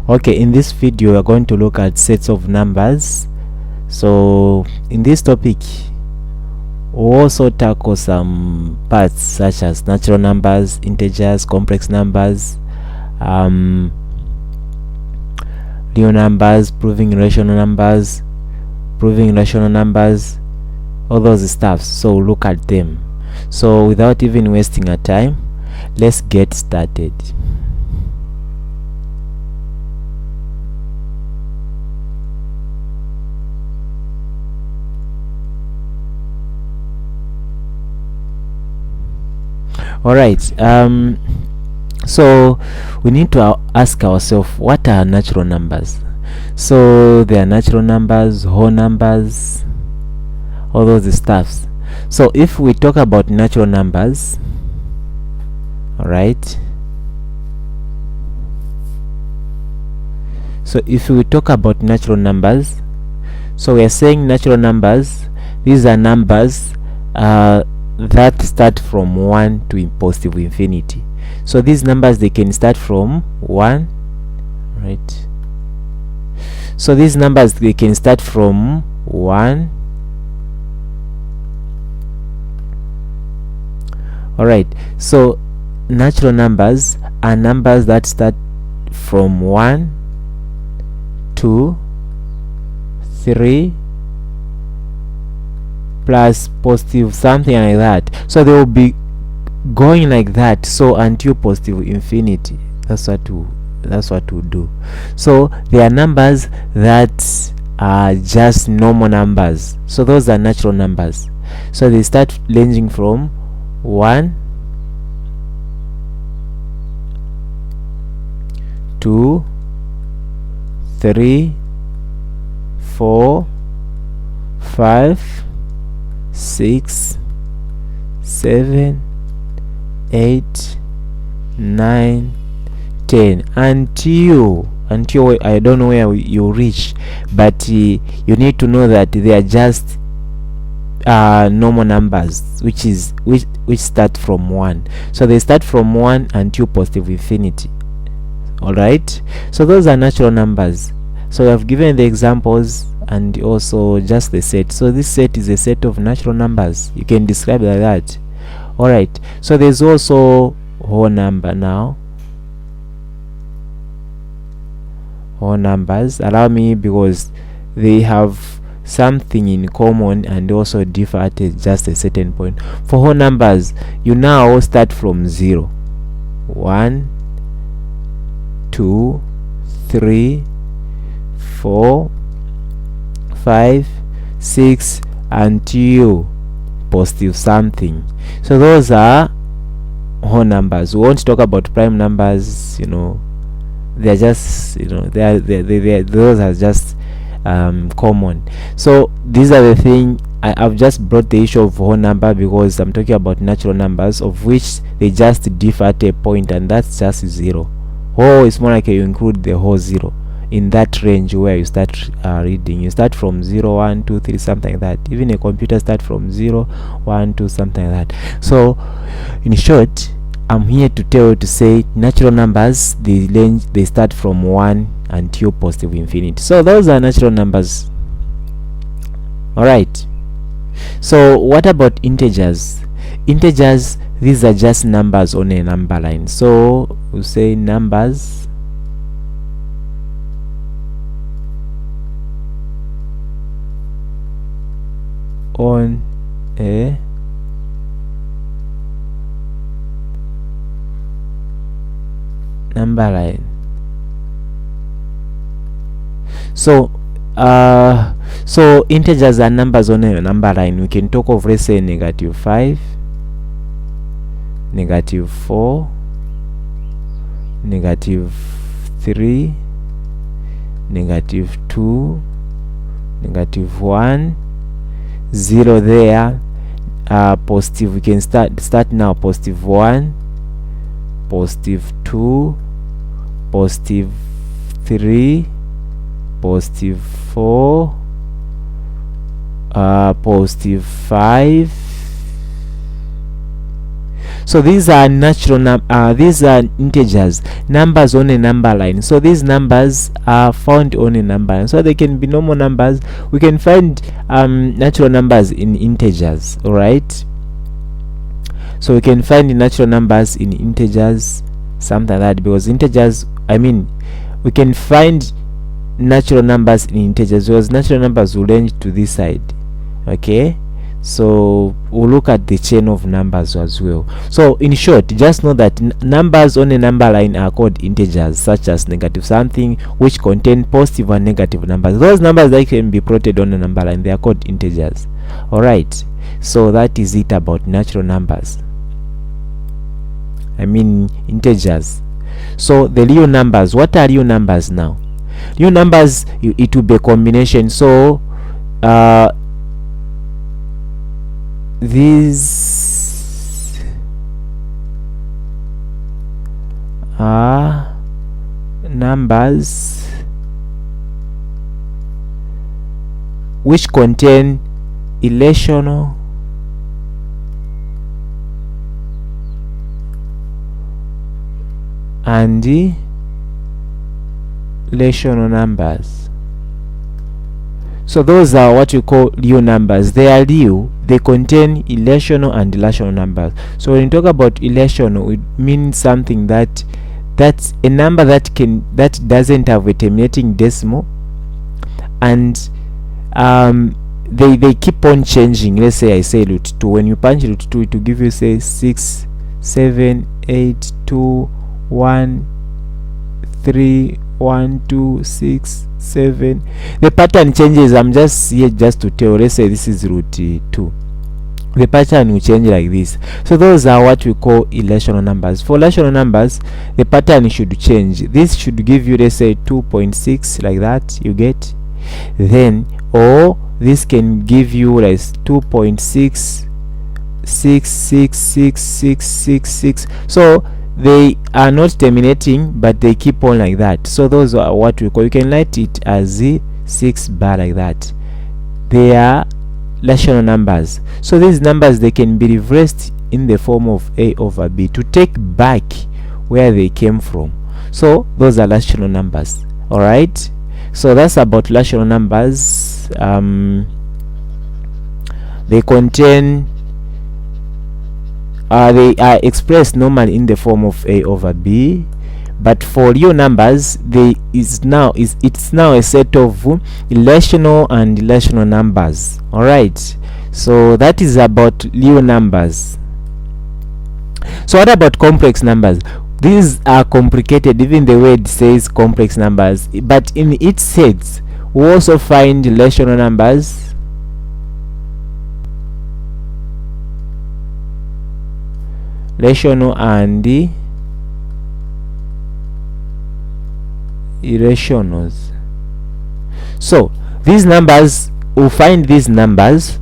Okay, in this video we are going to look at sets of numbers. So in this topic we'll also tackle some parts such as natural numbers, integers, complex numbers, real numbers, proving rational numbers, all those stuff. So look at them. So without even wasting our time, let's get started. All right, so we need to ask ourselves, what are natural numbers? So there are natural numbers, whole numbers, all those stuffs. So if we talk about natural numbers, all right, so if we talk about natural numbers, so we are saying natural numbers, these are numbers that start from 1 to positive infinity. So these numbers, they can start from 1, right? So these numbers, they can start from 1. All right, so natural numbers are numbers that start from 1, 2, 3 plus positive something like that. So they will be going like that, so until positive infinity. That's what we do. So there are numbers that are just normal numbers, so those are natural numbers. So they start ranging from 1, 2, 3, 4, 5, 6, 7, 8, 9, 10 until I don't know where you reach, but you need to know that they are just normal numbers which start from 1. So they start from 1 until positive infinity. All right, so those are natural numbers. So I've given the examples and also just the set. So this set is a set of natural numbers, you can describe like that. All right, so there's also whole number. Now whole numbers, allow me, because they have something in common and also differ at just a certain point. For whole numbers, you now start from 0, 1, 2, 3, 4, 5, 6 until positive something. So those are whole numbers. We won't talk about prime numbers, they're just, those are just common. So these are the thing. I've just brought the issue of whole number because I'm talking about natural numbers, of which they just differ at a point, and that's just 0. Whole is more like you include the whole 0 in that range where you start reading. You start from 0, 1, 2, 3, something like that. Even a computer start from 0, 1, 2, something like that. So in short, I'm here to tell you to say natural numbers, they start from 1 until positive infinity. So those are natural numbers. All right, so what about integers? Integers, these are just numbers on a number line. So we'll say numbers on a number line. So so integers are numbers on a number line. We can talk of, let's say, -5, -4, -3, -2, -1, 0 there, positive. We can start now, +1, +2, +3, +4, +5. So these are these are integers, numbers on a number line. So these numbers are found on a number line, so they can be normal numbers. We can find natural numbers in integers. All right, so we can find the natural numbers in integers, something like that, because integers, I mean, we can find natural numbers in integers because natural numbers will range to this side. Okay, so we'll look at the chain of numbers as well. So in short, just know that numbers on a number line are called integers, such as negative something, which contain positive and negative numbers. Those numbers that can be plotted on a number line, they are called integers. All right, so that is it about natural numbers, I mean integers. So the real numbers, what are real numbers now? Real numbers, it will be a combination. So these are numbers which contain irrational and rational numbers. So those are what you call real numbers. They are real, they contain irrational and rational numbers. So when you talk about irrational, it means something that's a number that doesn't have a terminating decimal, and they keep on changing. Let's say I say root 2. When you punch root 2, it will give you, say, 6 7 8 2 1 3 1 2 6 7. The pattern changes. I'm just here just to tell. Let's say this is root 2. The pattern will change like this. So those are what we call irrational numbers. For rational numbers, the pattern should change. This should give you, let's say, 2.6, like that, you get. Then, or this can give you like 2.6 6 6 6 6 6 6. So they are not terminating, but they keep on like that. So those are what we call, you can write it as the 6 bar, like that. They are rational numbers. So these numbers, they can be reversed in the form of a over b to take back where they came from. So those are rational numbers. All right, so that's about rational numbers. They contain they are expressed normally in the form of a over b, but for real numbers, it's now a set of irrational and rational numbers. All right, so that is about real numbers. So what about complex numbers? These are complicated, even the word says complex numbers, but in its sets we also find rational numbers, rational and irrationals. So these numbers, we'll find these numbers,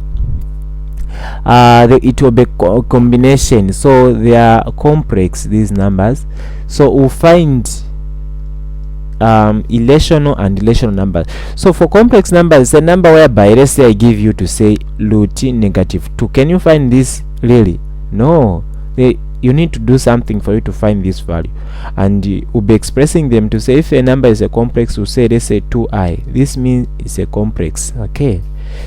it will be a combination, so they are complex, these numbers. So we'll find irrational and rational numbers. So for complex numbers, it's a number whereby, let's say I give you to say root -2. Can you find this really? No. You need to do something for you to find this value, and we'll be expressing them to say if a number is a complex, we'll say, let's say 2i. This means it's a complex. Okay,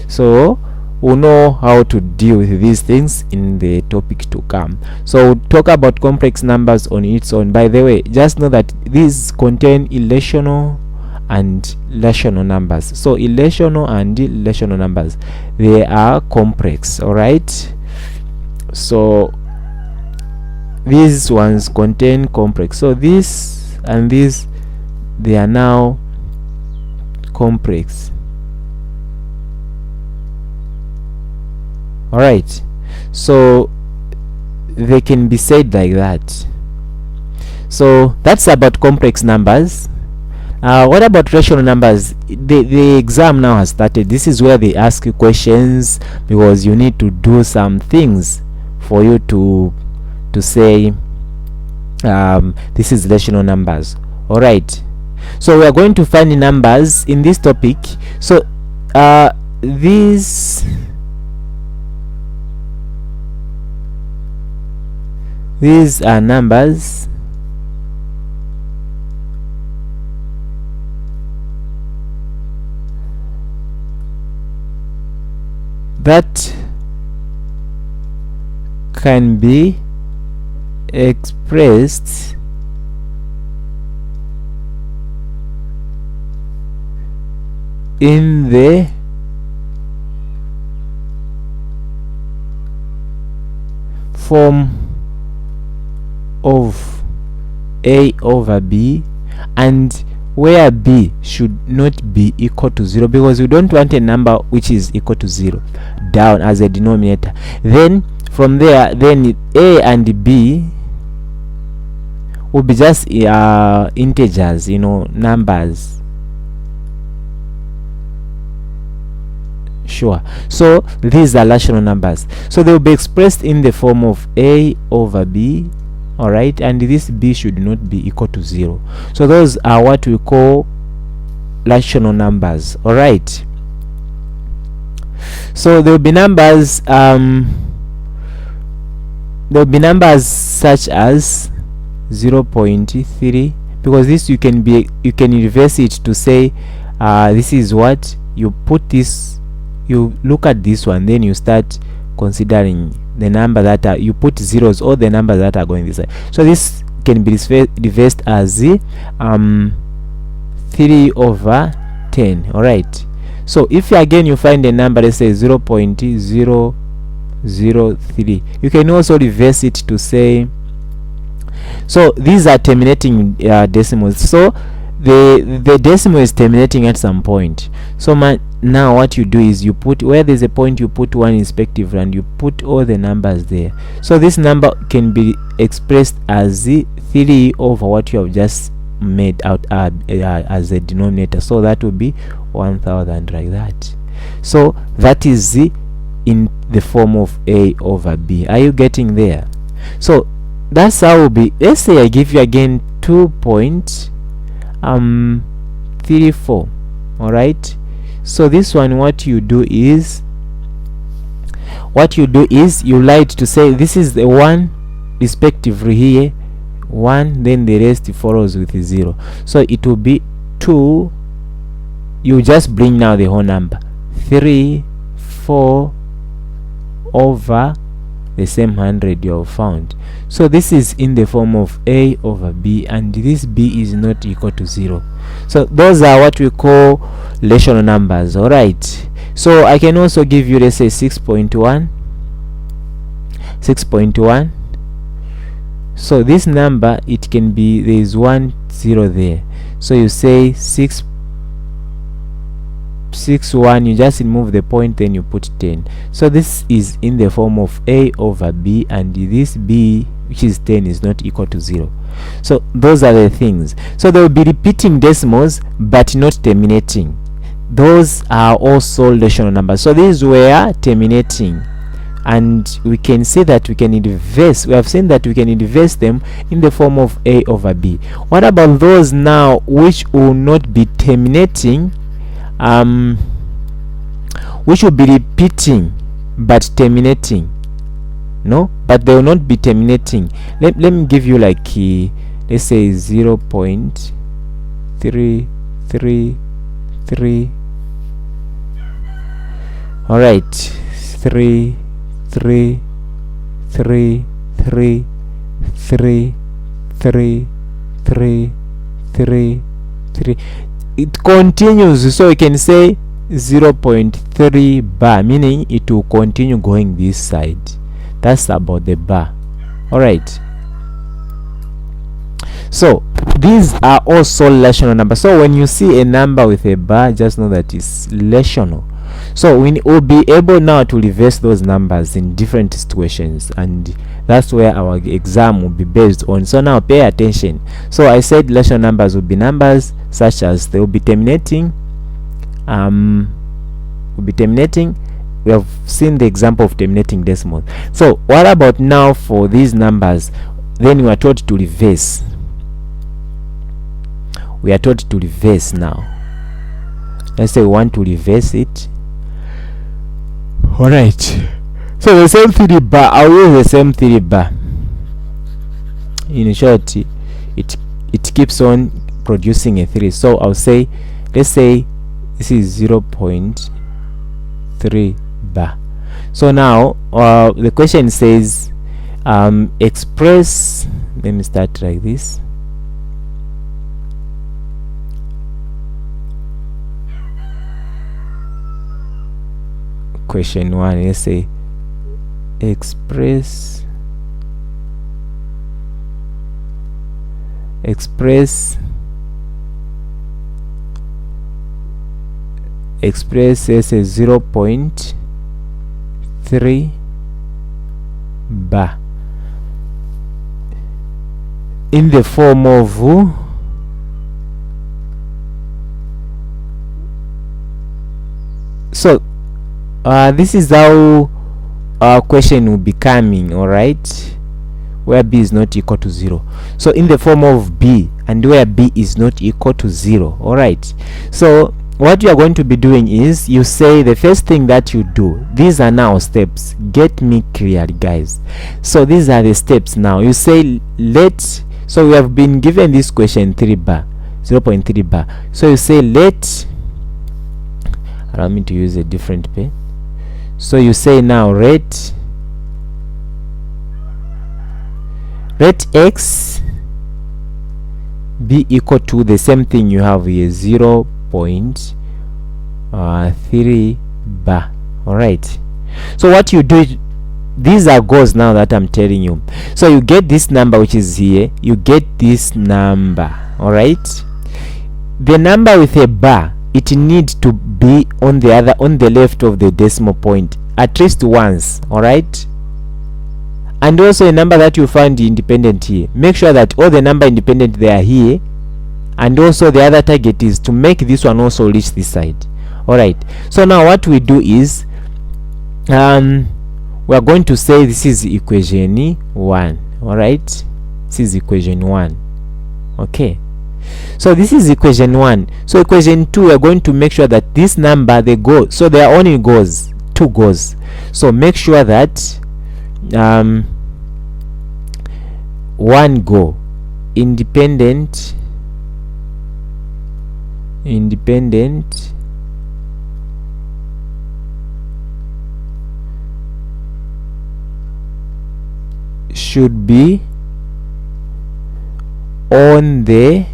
so we'll know how to deal with these things in the topic to come. So we'll talk about complex numbers on its own. By the way, just know that these contain irrational and rational numbers. So irrational and rational numbers, they are complex. All right, so these ones contain complex. So this and this, they are now complex. All right, so they can be said like that. So that's about complex numbers. What about rational numbers? The exam now has started. This is where they ask you questions, because you need to do some things for you to say this is rational numbers. All right, so we are going to find numbers in this topic. So these are numbers that can be expressed in the form of a over b, and where b should not be equal to 0, because we don't want a number which is equal to 0 down as a denominator. Then from there, then a and b will be just integers, numbers. Sure. So these are rational numbers, so they will be expressed in the form of a over b. All right, and this b should not be equal to 0. So those are what we call rational numbers. All right, so there will be numbers such as 0.3, because this you can reverse it to say this is what you put this, you look at this one, then you start considering the number that you put zeros, or the numbers that are going this side. So this can be reversed as 3 over 10. All right, so if again you find a number, let's say 0.003, you can also reverse it to say, so these are terminating decimals, so the decimal is terminating at some point. So now what you do is you put, where there's a point, you put one respective, and you put all the numbers there. So this number can be expressed as 3 over what you have just made out as a denominator, so that will be 1000, like that. So that is in the form of a over b. Are you getting there? So that's how it will be. Let's say I give you again 2.34. all right, so this one, what you do is you like to say this is the one respectively here 1, then the rest follows with 0, so it will be 2. You just bring now the whole number 3, 4 over the same 100 you have found. So this is in the form of a over b, and this b is not equal to 0. So those are what we call rational numbers. All right, so I can also give you, let's say 6.1. So this number, it can be, there is 1 0 there, so you say 6 1, you just remove the point, then you put 10. So this is in the form of a over b, and this b, which is 10, is not equal to 0. So those are the things. So they will be repeating decimals but not terminating. Those are also rational numbers. So these were terminating, and we can say that we can reverse, we have seen that we can reverse them in the form of a over b. What about those now which will not be terminating, which will be repeating but terminating? No, but they will not be terminating. Let me give you like let's say 0.333. all right, 3 3 3 3 3 3 3 3 3. It continues, so we can say 0.3 bar, meaning it will continue going this side. That's about the bar. All right, so these are also rational numbers. So when you see a number with a bar, just know that it's rational. So we will be able now to reverse those numbers in different situations, and that's where our exam will be based on. So now pay attention. So I said rational numbers will be numbers such as they will be terminating. We have seen the example of terminating decimals. So what about now for these numbers? Then we are told to reverse. We are told to reverse now. Let's say we want to reverse it. All right, so the same 3 bar, I'll use the same 3 bar. in short, it keeps on producing a 3. So I'll say, let's say this is 0.3 bar. So now the question says express, let me start like this. Question 1, let's say express let's say 0.3 bar in the form of so this is how our question will be coming, all right, where b is not equal to 0. So in the form of b and where b is not equal to 0, all right. So what you are going to be doing is, you say the first thing that you do, these are now steps. Get me clear, guys. So these are the steps. Now you say so we have been given this question 3 bar, 0.3 bar. So you say allow me to use a different pen. So you say now let x be equal to the same thing you have here, 0.3 bar. All right. So what you do, these are goals now that I'm telling you. So you get this number which is here, you get this number, all right. The number with a bar, it needs to be on the left of the decimal point at least once, all right. And also a number that you find independent here, make sure that all the number independent they are here. And also the other target is to make this one also reach this side. All right. So now what we do is we are going to say this is equation 1. All right, this is equation 1. Okay, so this is equation 1. So equation 2, we are going to make sure that this number, they go, so there are only two goals. So make sure that one go independent should be on the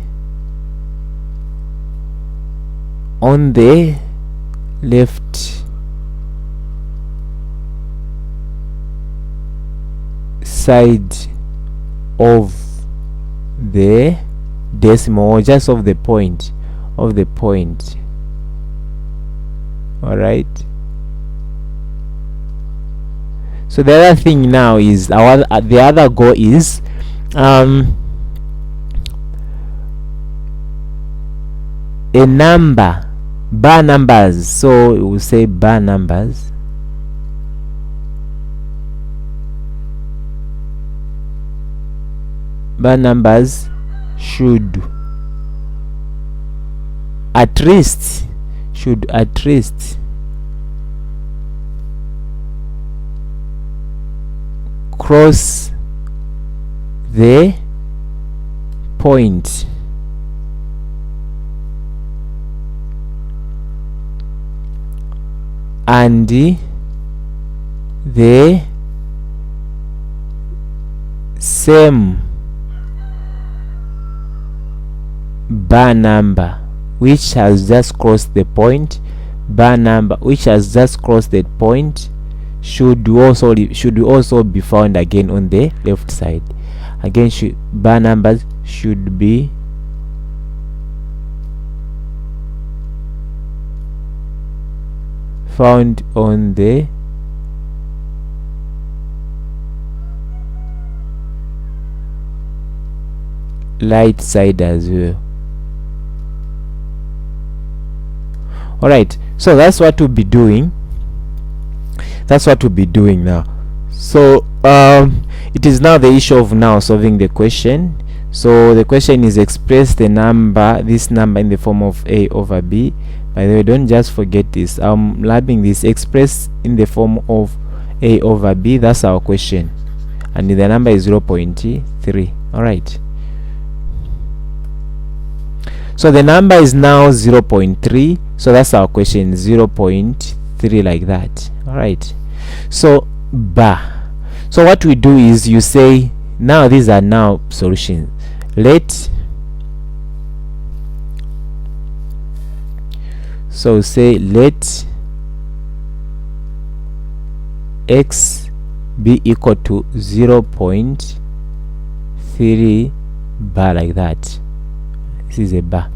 left side of the decimal, or just of the point. All right. So the other thing now is the other goal is a number, bar numbers. So we will say bar numbers should at least cross the point and the same bar number which has just crossed the point, should also be found again on the left side. Again, bar numbers should be found on the right side as well. All right, so that's what we'll be doing. Now. So it is now the issue of now solving the question. So the question is express this number in the form of a over b. By the way, don't just forget this. I'm labbing this. Express in the form of a over b. That's our question, and the number is 0.3. All right, so the number is now 0.3, so that's our question, 0.3, like that. All right, so bar. So what we do is you say, now these are now solutions. Let x be equal to 0.3 bar, like that. This is a bar.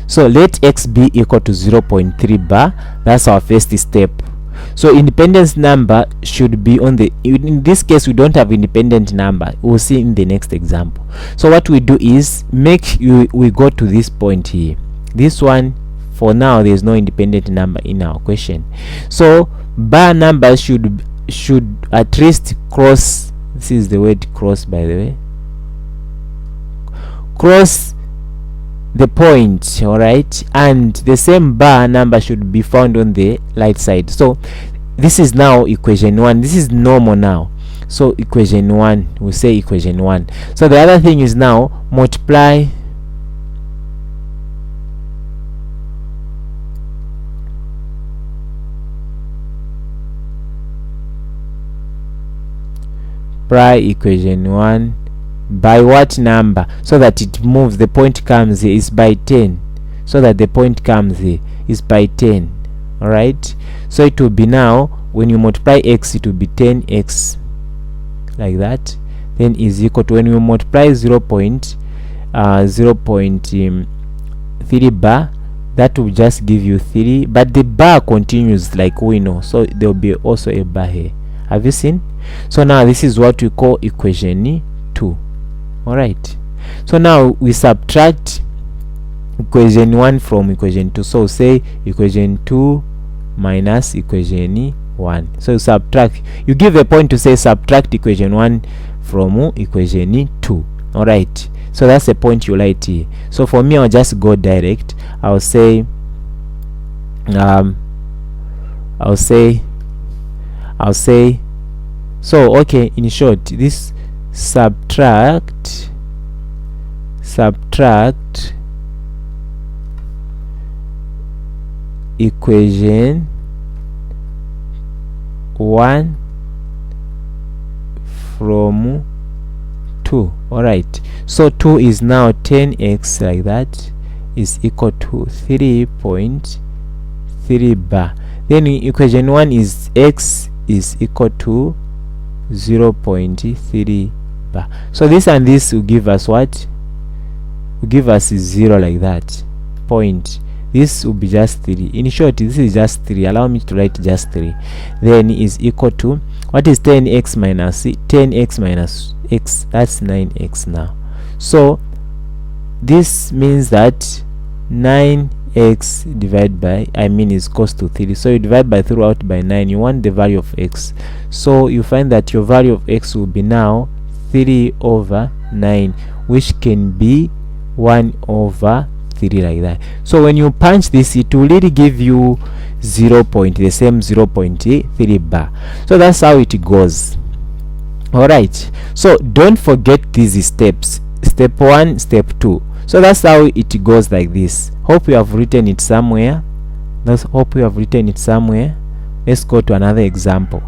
So let x be equal to 0.3 bar. That's our first step. So independence number should be on the, in this case we don't have independent number, we'll see in the next example. So what we do is we go to this point here. This one, for now there is no independent number in our question, so bar number should at least cross, this is the word cross, by the way, cross the point. All right, and the same bar number should be found on the right side. So this is now equation 1. This is normal now, so equation 1, we say equation 1. So the other thing is now multiply equation 1 by what number, so that it moves, the point comes here, is by 10, so that the point comes here is by 10. All right, so it will be, now when you multiply x, it will be 10x, like that, then is equal to, when you multiply 0.3 bar, that will just give you 3, but the bar continues like we know, so there will be also a bar here. Have you seen? So now this is what we call equation 2. All right, so now we subtract equation 1 from equation 2. So say equation 2 minus equation 1. So you subtract, you give a point to say subtract equation 1 from equation 2. All right, so that's the point you write here. So for me, I'll just go direct. I'll say so okay, in short, this subtract equation 1 from 2. All right, so 2 is now 10x, like that, is equal to 3.3 bar. Then equation 1 is x is equal to 0.3 bar. So this and this will give us what? Will give us 0, like that, point. This will be just 3. In short, this is just 3. Allow me to write just 3. Then is equal to, what is 10x minus 10x minus x? That's 9x now. So this means that 9x divided by, is equals to 3. So you divide by throughout by 9. You want the value of x. So you find that your value of x will be now 3 over 9, which can be 1 over 3, like that. So when you punch this, it will really give you the same 0.3 bar. So that's how it goes. All right, so don't forget these steps, step 1, step 2. So that's how it goes, like this. Hope you have written it somewhere. Let's go to another example.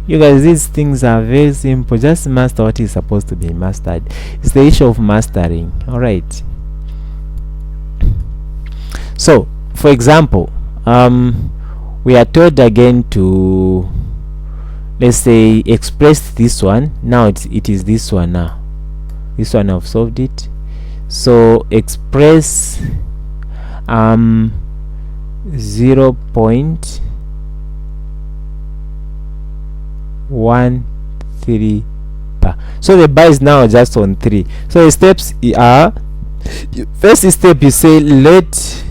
You guys, these things are very simple. Just master what is supposed to be mastered. It's the issue of mastering. All right, so for example, we are told again to, let's say, express this one. Now it is this one. Now this one, I've solved it. So express 0.13 bar. So the bar is now just on 3. So the steps are, first step, you say let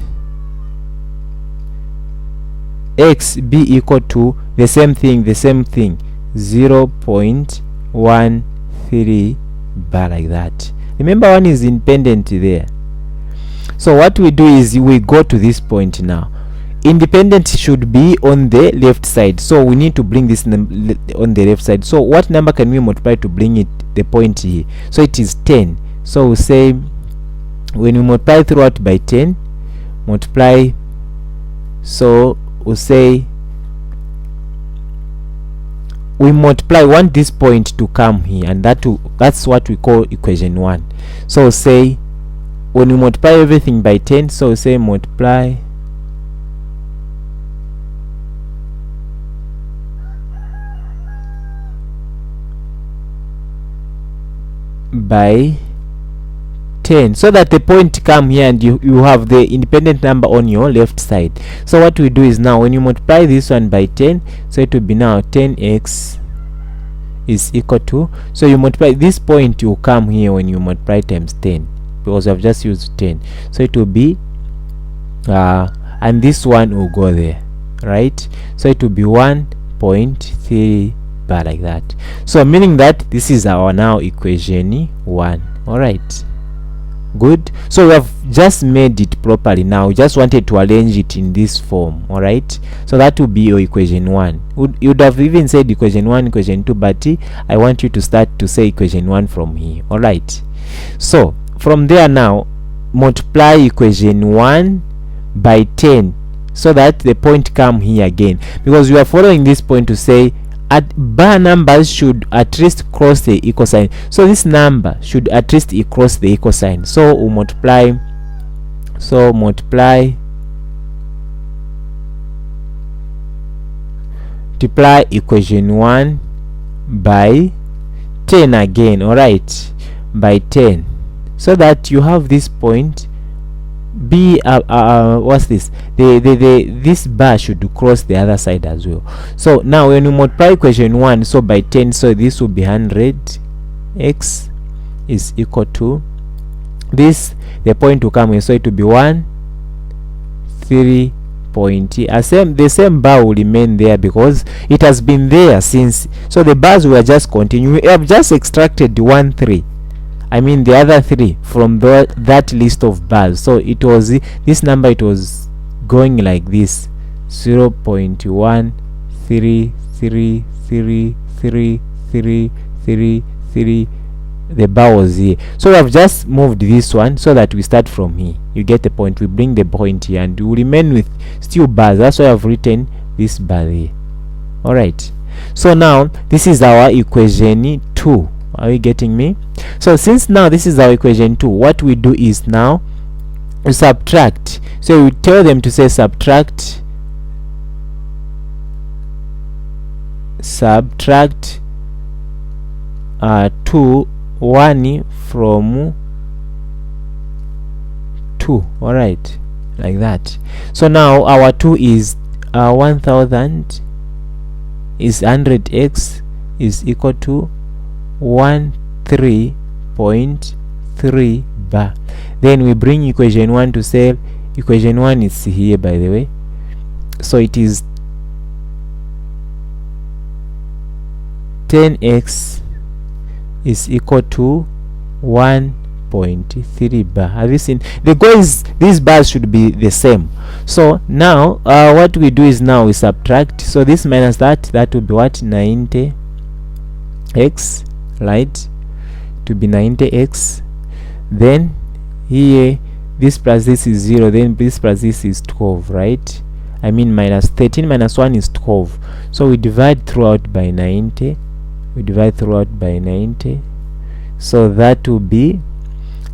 x be equal to the same thing 0.13 3 bar, like that. Remember, 1 is independent there. So what we do is we go to this point now. Independent should be on the left side, so we need to bring this on the left side. So what number can we multiply to bring it the point here? So it is 10. So we say when we multiply throughout by 10, multiply, so we say we multiply, want this point to come here, and that's what we call equation 1. So say when we multiply everything by 10, so we say multiply by 10, so that the point come here and you have the independent number on your left side. So what we do is now when you multiply this one by 10, so it will be now 10x is equal to, so you multiply this point, will come here when you multiply times 10, because I've just used 10, so it will be and this one will go there, right? So it will be 1.3 bar, like that. So meaning that this is our now equation 1. All right, good. So we have just made it properly. Now we just wanted to arrange it in this form. All right, so that would be your equation 1. You would have even said equation 1, equation 2, but I want you to start to say equation 1 from here. All right, so from there now multiply equation 1 by 10, so that the point come here again, because you are following this point to say at bar numbers should at least cross the equal sign. So this number should at least cross the equal sign. So we multiply, so multiply equation 1 by 10 again. All right, by 10, so that you have this point be what's this, this bar should cross the other side as well. So now when you multiply equation 1, so by 10, so this will be 100, x is equal to this, the point will come in, so it will be 1 3 point, the same bar will remain there because it has been there since. So the bars were just continue. We have just extracted 1 3, I mean the other 3 from that list of bars. So it was this number, it was going like this, 0.1333333. The bar was here, so we have just moved this one so that we start from here. You get the point. We bring the point here and we remain with still bars. That's why I've written this bar here. All right, so now this is our equation 2. Are you getting me? So since now this is our equation 2, what we do is now we subtract. So we tell them to say subtract 2 1 from 2. All right, like that. So now our 2 is 1000 is 100x is equal to 13.3 bar. Then we bring equation 1 to say equation 1 is here, by the way. So it is 10x is equal to 1.3 bar. Have you seen? The goal is these bars should be the same. So now what we do is now we subtract. So this minus that will be what? 90x, right? To be 90x. Then here this plus this is 0, then this plus this is 12, right? I mean minus 13 minus 1 is 12. So we divide throughout by 90. We divide throughout by 90. So that will be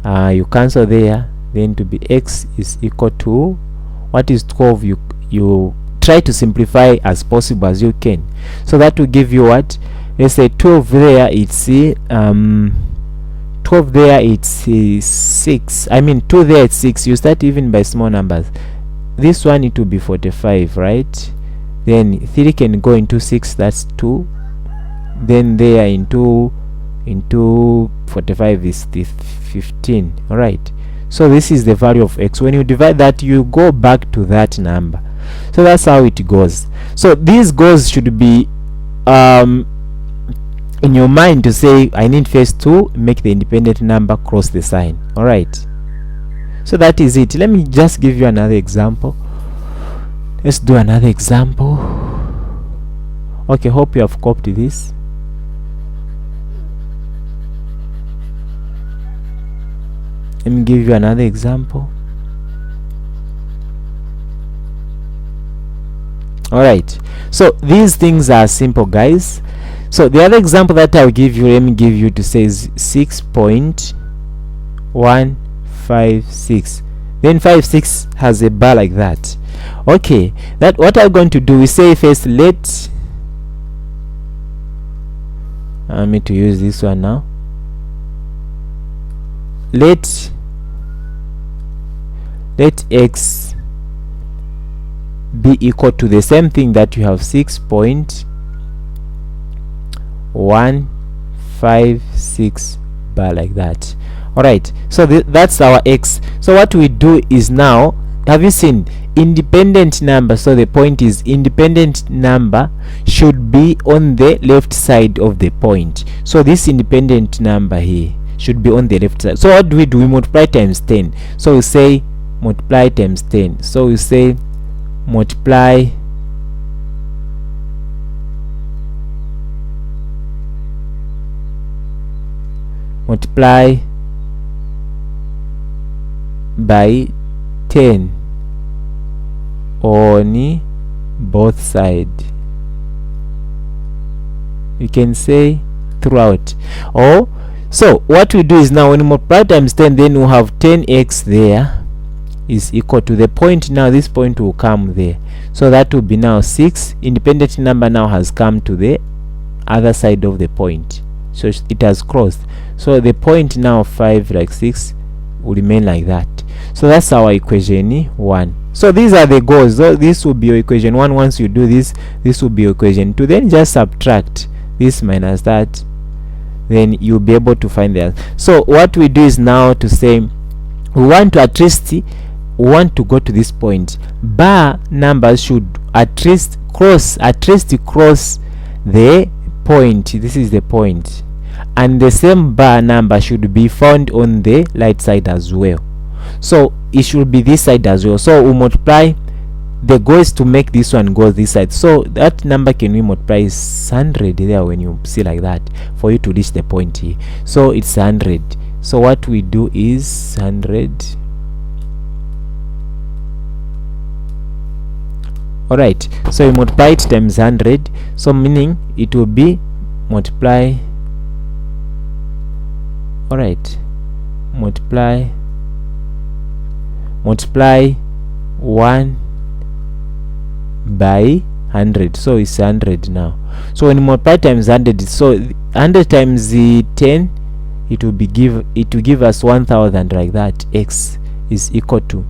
you cancel there, then to be x is equal to what is 12. You try to simplify as possible as you can. So that will give you what? Let's say 12 there, it's 12 there, it's 6. I mean 2 there, it's 6. You start even by small numbers. This one it will be 45, right? Then 3 can go into 6, that's 2. Then there into 45 is 15. All right, so this is the value of x. When you divide that, you go back to that number. So that's how it goes. So these goals should be in your mind to say I need first to make the independent number cross the sign. All right, so that is it. Let me just give you another example. Let's do another example. Okay, hope you have copied this. Let me give you another example. All right, so these things are simple, guys. So the other example that I'll give you, let me give you to say is 6.156. Then 56 has a bar like that. Okay, that what I'm going to do, we say first let me to use this one now. Let x be equal to the same thing that you have, 6.156 bar like that. All right, so that's our x. So what we do is now, have you seen independent number? So the point is independent number should be on the left side of the point. So this independent number here should be on the left side. So what do? We multiply times 10. So we say multiply times 10. So we say multiply by 10 on both sides. You can say throughout. Or so what we do is now when we multiply times 10, then we have 10x there is equal to the point. Now this point will come there, so that will be now 6. Independent number now has come to the other side of the point, so it has crossed. So the point now 5 like 6 will remain like that. So that's our equation 1. So these are the goals. So this will be your equation 1. Once you do this, this will be your equation 2. Then just subtract this minus that, then you'll be able to find the answer. So what we do is now to say we want to at least to go to this point. Bar numbers should at least cross the point. This is the point, and the same bar number should be found on the right side as well. So it should be this side as well. So we multiply. The goal is to make this one go this side. So that number can we multiply is 100 there when you see like that for you to reach the point here. So it's 100. So what we do is 100. All right, so you multiply it times 100, so meaning it will be multiply. All right, multiply 1 by 100, so it's 100 now. So when you multiply times 100, so 100 times the 10, it will give us 1000 like that. X is equal to,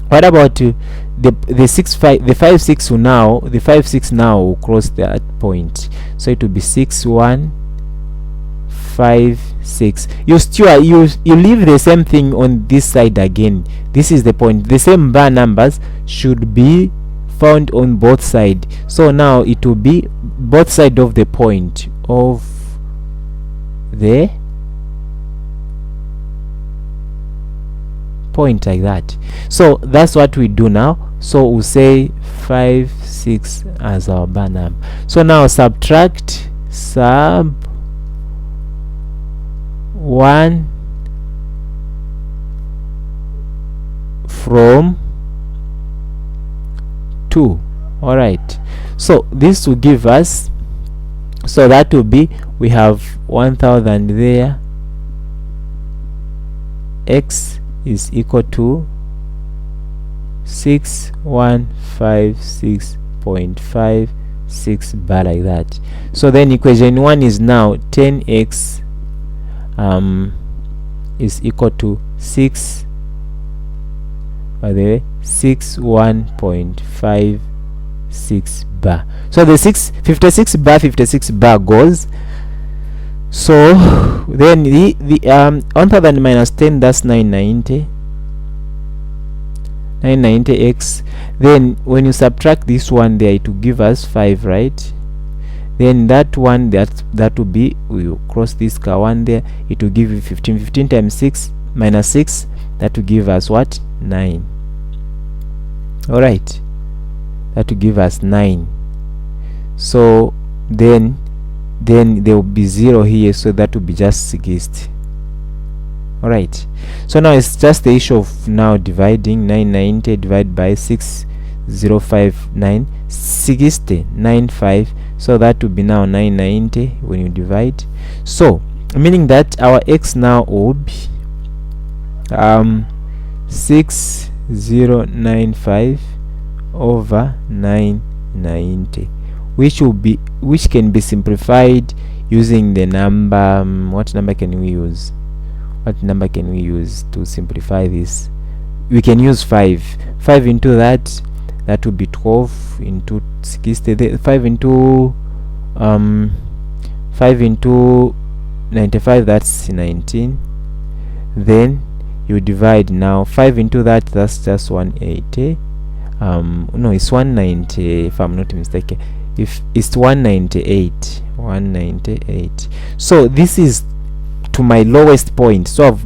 what about the 5 6 now? The 5 6 now will cross that point, so it will be 6156. You leave the same thing on this side again. This is the point. The same bar numbers should be found on both sides. So now it will be both sides of the point of the point like that. So that's what we do now. So we'll say 5 6 as our bar number. So now subtract sub 1 from 2. All right, so this will give us, so that will be, we have 1000 there. X is equal to 6156.56 bar like that. So then equation 1 is now 10x is equal to 6, by the way, 61.56 bar. So the 56 bar goes. So then the 1000 minus 10, that's 990x. Then when you subtract this one there, it will give us 5, right? then that one, that will be, we will cross this one there, it will give you 15. 15 times 6 minus 6, that will give us what? 9. All right, that will give us 9. So then there will be 0 here, so that will be just 60. All right, so now it's just the issue of now dividing. 990 divided by 6059, 6095, so that will be now 990 when you divide. So meaning that our x now will be 6095 over 990, which can be simplified using the number, what number can we use? What number can we use to simplify this? We can use 5 into that will be 12 into 60. 5 into 5 into 95, that's 19. Then you divide now. 5 into that's just 180. No, it's 190 if I'm not mistaken. If it's 198. So this is to my lowest point, so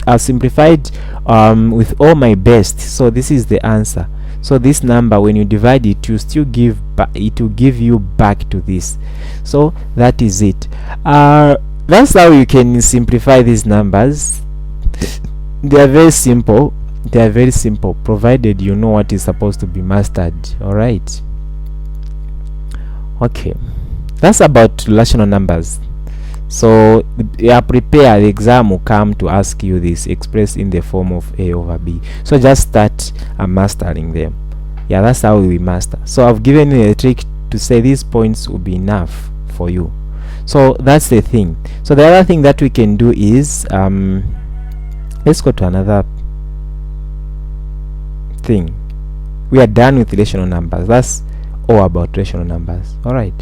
I've simplified with all my best. So this is the answer. So this number, when you divide it, you still give it will give you back to this. So that is it. That's how you can simplify these numbers. They are very simple, provided you know what is supposed to be mastered. All right, okay, that's about rational numbers. So prepare, the exam will come to ask you this expressed in the form of a over b. So just start mastering them. Yeah, that's how we master. So I've given you a trick to say these points will be enough for you. So that's the thing. So the other thing that we can do is let's go to another thing. We are done with rational numbers. That's all about rational numbers. All right.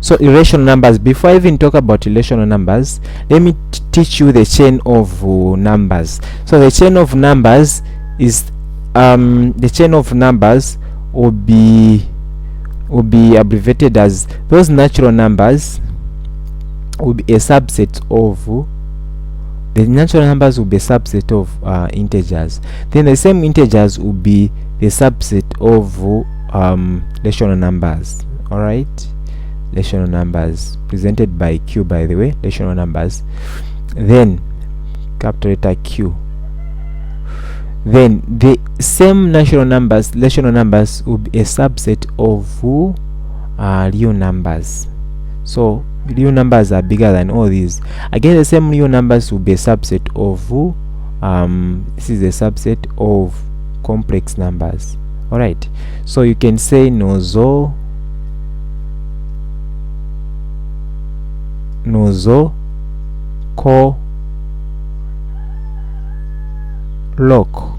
So irrational numbers, before I even talk about irrational numbers, let me teach you the chain of numbers. So the chain of numbers is will be abbreviated as, those natural numbers will be a subset of integers. Then the same integers will be the subset of rational numbers. All right, rational numbers presented by Q, by the way, rational numbers. Then capital letter Q. Then the same rational numbers will be a subset of real numbers. So real numbers are bigger than all these. Again, the same real numbers will be a subset of this is a subset of complex numbers. All right, so you can say nozo ko lok.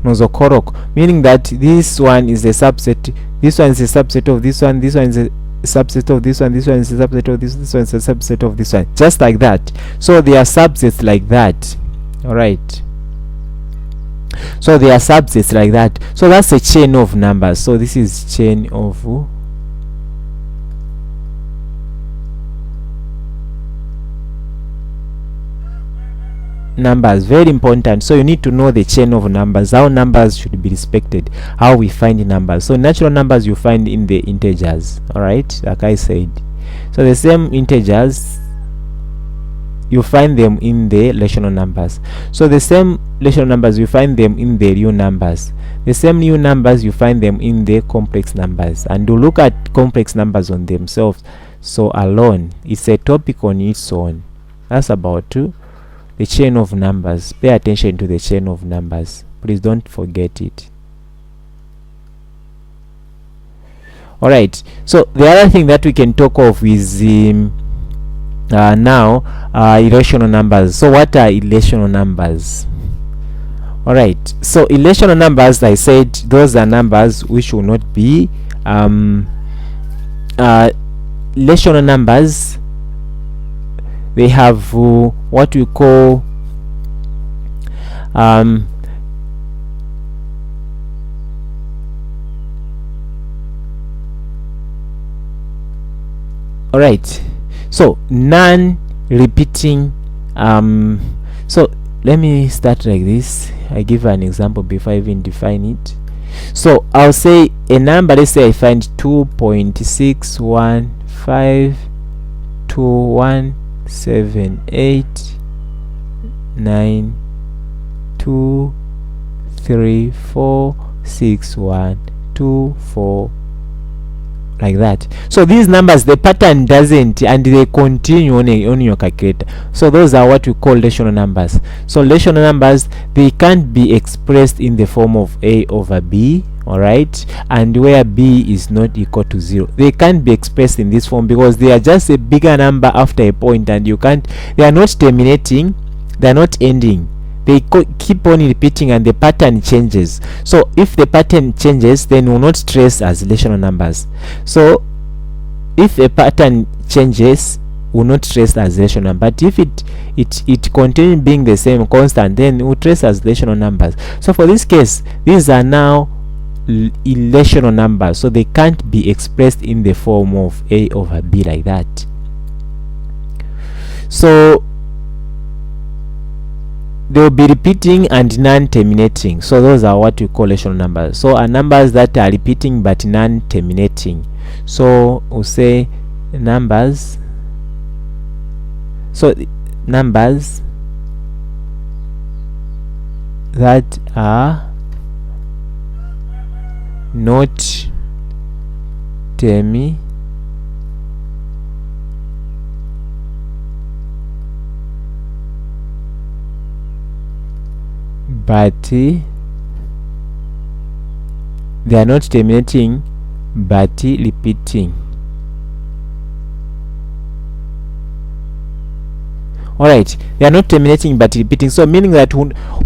Nozokorok, meaning that this one is a subset, this one is a subset of this one, this one is a subset of this one, this one is a subset of this one is a subset of this one, just like that. So they are subsets like that. All right, so they are subsets like that. So that's a chain of numbers. So this is chain of numbers. Very important. So you need to know the chain of numbers, how numbers should be respected, how we find numbers. So natural numbers you find in the integers. All right, like I said. So the same integers you find them in the rational numbers. So the same rational numbers you find them in the real numbers. The same real numbers you find them in the complex numbers. And to look at complex numbers on themselves, so alone, it's a topic on its own. That's about the chain of numbers. Pay attention to the chain of numbers, please don't forget it. All right, so the other thing that we can talk of is now irrational numbers. So what are irrational numbers? All right, so irrational numbers, I said, those are numbers which will not be irrational numbers. They have what we call All right, so non-repeating. So let me start like this. I give an example before I even define it. So I'll say a number, let's say I find 2.6151217892346124, like that. So these numbers, the pattern doesn't, and they continue on your calculator. So those are what we call rational numbers. So rational numbers, they can't be expressed in the form of a over b, all right, and where b is not equal to 0. They can't be expressed in this form because they are just a bigger number after a point, and you can't, they are not terminating, they are not ending, they keep on repeating, and the pattern changes. So if the pattern changes, then will not trace as rational numbers. So if a pattern changes, will not trace as rational, but if it continues being the same constant, then will trace as rational numbers. So for this case, these are now irrational numbers, so they can't be expressed in the form of a over b like that. So they will be repeating and non-terminating. So those are what we call rational numbers. So are numbers that are repeating but non-terminating. So we'll say numbers, so numbers that are not terminating but they are not terminating but repeating. All right, they are not terminating but repeating, so meaning that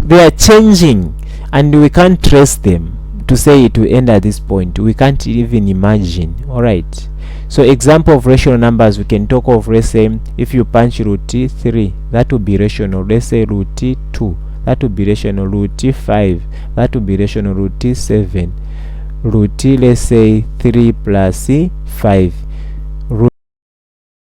they are changing and we can't trace them to say it will end at this point. We can't even imagine. All right, so example of rational numbers, we can talk of, let's say if you punch root 3, that would be rational. Let's say root 2, that would be rational. Root 5, that would be rational. Root 7, root, let's say 3 plus 5,